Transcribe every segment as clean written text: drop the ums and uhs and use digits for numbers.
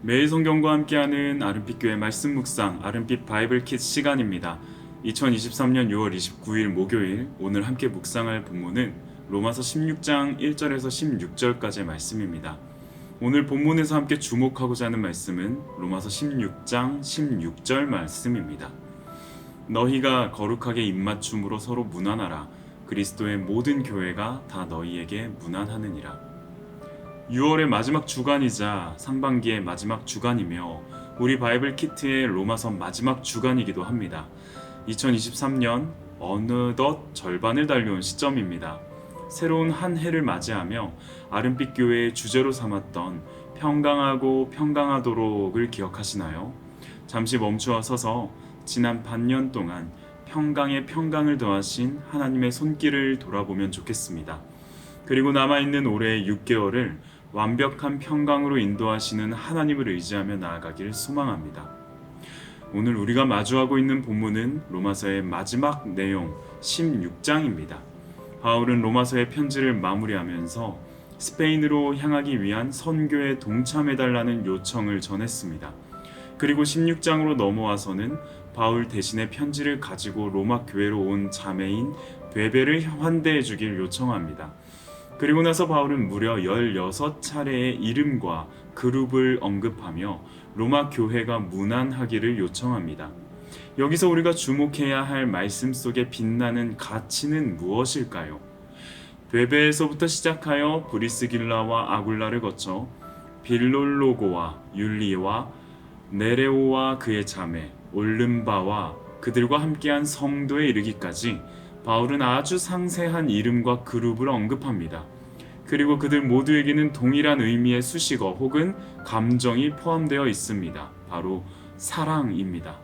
매일 성경과 함께하는 아름빛 교회 말씀 묵상 아름빛 바이블 킷 시간입니다. 2023년 6월 29일 목요일 오늘 함께 묵상할 본문은 로마서 16장 1절에서 16절까지의 말씀입니다. 오늘 본문에서 함께 주목하고자 하는 말씀은 로마서 16장 16절 말씀입니다. 너희가 거룩하게 입맞춤으로 서로 문안하라. 그리스도의 모든 교회가 다 너희에게 문안하느니라. 6월의 마지막 주간이자 상반기의 마지막 주간이며 우리 바이블 키트의 로마서 마지막 주간이기도 합니다. 2023년 어느덧 절반을 달려온 시점입니다. 새로운 한 해를 맞이하며 아름빛 교회의 주제로 삼았던 평강하고 평강하도록을 기억하시나요? 잠시 멈추어 서서 지난 반년 동안 평강에 평강을 더하신 하나님의 손길을 돌아보면 좋겠습니다. 그리고 남아있는 올해의 6개월을 완벽한 평강으로 인도하시는 하나님을 의지하며 나아가길 소망합니다. 오늘 우리가 마주하고 있는 본문은 로마서의 마지막 내용 16장입니다. 바울은 로마서의 편지를 마무리하면서 스페인으로 향하기 위한 선교에 동참해달라는 요청을 전했습니다. 그리고 16장으로 넘어와서는 바울 대신에 편지를 가지고 로마 교회로 온 자매인 베베를 환대해 주길 요청합니다. 그리고 나서 바울은 무려 16차례의 이름과 그룹을 언급하며 로마 교회가 문안하기를 요청합니다. 여기서 우리가 주목해야 할 말씀 속에 빛나는 가치는 무엇일까요? 베베에서부터 시작하여 브리스길라와 아굴라를 거쳐 빌롤로고와 율리와 네레오와 그의 자매 올름바와 그들과 함께한 성도에 이르기까지 바울은 아주 상세한 이름과 그룹을 언급합니다. 그리고 그들 모두에게는 동일한 의미의 수식어 혹은 감정이 포함되어 있습니다. 바로 사랑입니다.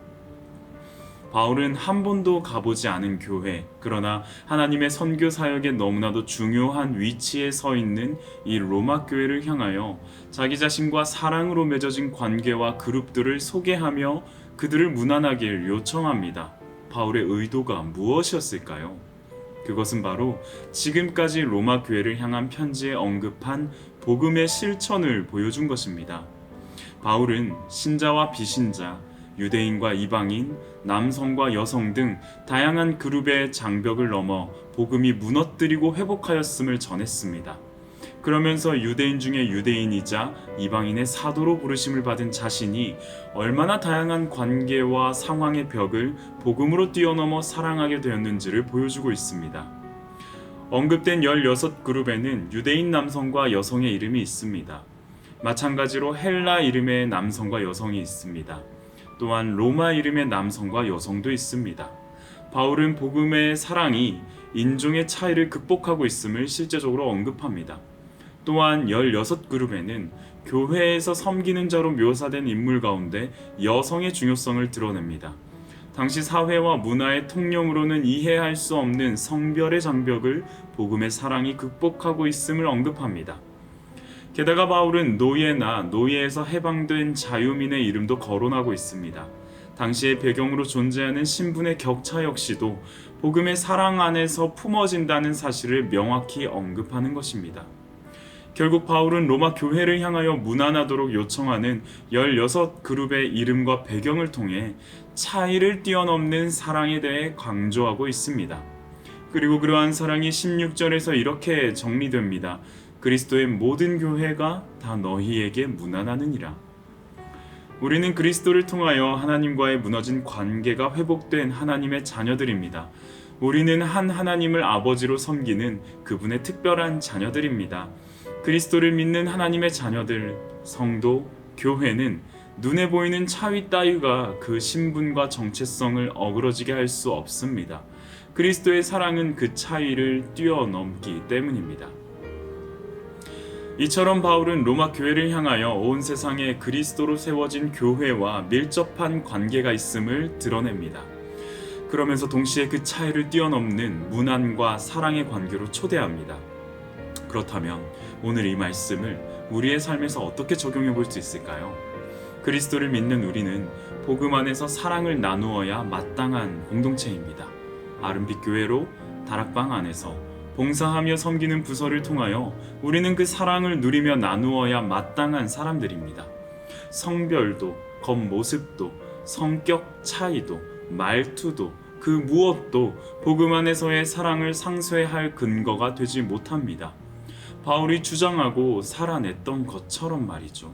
바울은 한 번도 가보지 않은 교회, 그러나 하나님의 선교 사역에 너무나도 중요한 위치에 서 있는 이 로마 교회를 향하여 자기 자신과 사랑으로 맺어진 관계와 그룹들을 소개하며 그들을 문안하길 요청합니다. 바울의 의도가 무엇이었을까요? 그것은 바로 지금까지 로마 교회를 향한 편지에 언급한 복음의 실천을 보여준 것입니다. 바울은 신자와 비신자, 유대인과 이방인, 남성과 여성 등 다양한 그룹의 장벽을 넘어 복음이 무너뜨리고 회복하였음을 전했습니다. 그러면서 유대인 중에 유대인이자 이방인의 사도로 부르심을 받은 자신이 얼마나 다양한 관계와 상황의 벽을 복음으로 뛰어넘어 사랑하게 되었는지를 보여주고 있습니다. 언급된 16그룹에는 유대인 남성과 여성의 이름이 있습니다. 마찬가지로 헬라 이름의 남성과 여성이 있습니다. 또한 로마 이름의 남성과 여성도 있습니다. 바울은 복음의 사랑이 인종의 차이를 극복하고 있음을 실제적으로 언급합니다. 또한 16그룹에는 교회에서 섬기는 자로 묘사된 인물 가운데 여성의 중요성을 드러냅니다. 당시 사회와 문화의 통념으로는 이해할 수 없는 성별의 장벽을 복음의 사랑이 극복하고 있음을 언급합니다. 게다가 바울은 노예나 노예에서 해방된 자유민의 이름도 거론하고 있습니다. 당시의 배경으로 존재하는 신분의 격차 역시도 복음의 사랑 안에서 품어진다는 사실을 명확히 언급하는 것입니다. 결국 바울은 로마 교회를 향하여 문안하도록 요청하는 16그룹의 이름과 배경을 통해 차이를 뛰어넘는 사랑에 대해 강조하고 있습니다. 그리고 그러한 사랑이 16절에서 이렇게 정리됩니다. 그리스도의 모든 교회가 다 너희에게 문안하느니라. 우리는 그리스도를 통하여 하나님과의 무너진 관계가 회복된 하나님의 자녀들입니다. 우리는 한 하나님을 아버지로 섬기는 그분의 특별한 자녀들입니다. 그리스도를 믿는 하나님의 자녀들, 성도, 교회는 눈에 보이는 차위 따위가 그 신분과 정체성을 어그러지게 할 수 없습니다. 그리스도의 사랑은 그 차이를 뛰어넘기 때문입니다. 이처럼 바울은 로마 교회를 향하여 온 세상에 그리스도로 세워진 교회와 밀접한 관계가 있음을 드러냅니다. 그러면서 동시에 그 차이를 뛰어넘는 문안과 사랑의 관계로 초대합니다. 그렇다면 오늘 이 말씀을 우리의 삶에서 어떻게 적용해 볼 수 있을까요? 그리스도를 믿는 우리는 복음 안에서 사랑을 나누어야 마땅한 공동체입니다. 아름빛 교회로 다락방 안에서 봉사하며 섬기는 부서를 통하여 우리는 그 사랑을 누리며 나누어야 마땅한 사람들입니다. 성별도, 겉모습도, 성격 차이도, 말투도, 그 무엇도 복음 안에서의 사랑을 상쇄할 근거가 되지 못합니다. 바울이 주장하고 살아냈던 것처럼 말이죠.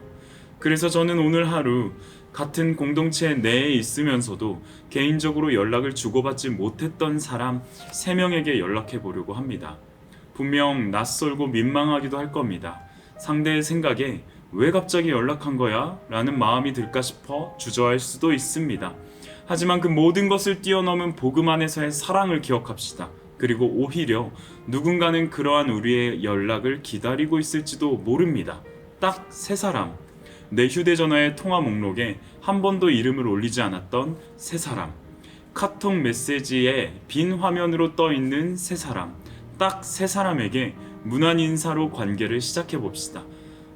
그래서 저는 오늘 하루 같은 공동체 내에 있으면서도 개인적으로 연락을 주고받지 못했던 사람 3명에게 연락해 보려고 합니다. 분명 낯설고 민망하기도 할 겁니다. 상대의 생각에 왜 갑자기 연락한 거야? 라는 마음이 들까 싶어 주저할 수도 있습니다. 하지만 그 모든 것을 뛰어넘은 복음 안에서의 사랑을 기억합시다. 그리고 오히려 누군가는 그러한 우리의 연락을 기다리고 있을지도 모릅니다. 딱 3사람. 내 휴대전화의 통화 목록에 한 번도 이름을 올리지 않았던 3사람. 카톡 메시지에 빈 화면으로 떠 있는 3사람. 딱 3사람에게 문안 인사로 관계를 시작해 봅시다.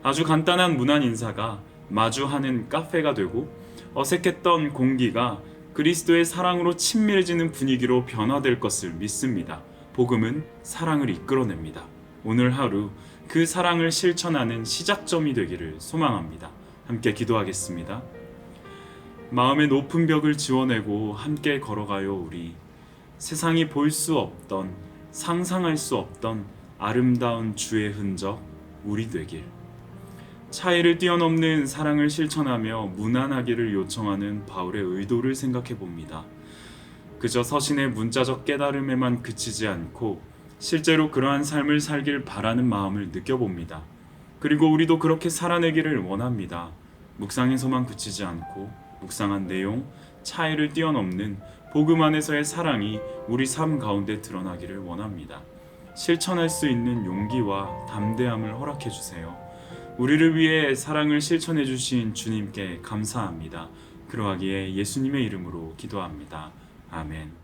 아주 간단한 문안 인사가 마주하는 카페가 되고 어색했던 공기가 그리스도의 사랑으로 친밀해지는 분위기로 변화될 것을 믿습니다. 복음은 사랑을 이끌어냅니다. 오늘 하루 그 사랑을 실천하는 시작점이 되기를 소망합니다. 함께 기도하겠습니다. 마음의 높은 벽을 지워내고 함께 걸어가요 우리. 세상이 볼 수 없던, 상상할 수 없던 아름다운 주의 흔적 우리 되길. 차이를 뛰어넘는 사랑을 실천하며 무난하기를 요청하는 바울의 의도를 생각해 봅니다. 그저 서신의 문자적 깨달음에만 그치지 않고 실제로 그러한 삶을 살길 바라는 마음을 느껴봅니다. 그리고 우리도 그렇게 살아내기를 원합니다. 묵상에서만 그치지 않고 묵상한 내용, 차이를 뛰어넘는 복음 안에서의 사랑이 우리 삶 가운데 드러나기를 원합니다. 실천할 수 있는 용기와 담대함을 허락해 주세요. 우리를 위해 사랑을 실천해 주신 주님께 감사합니다. 그러하기에 예수님의 이름으로 기도합니다. 아멘.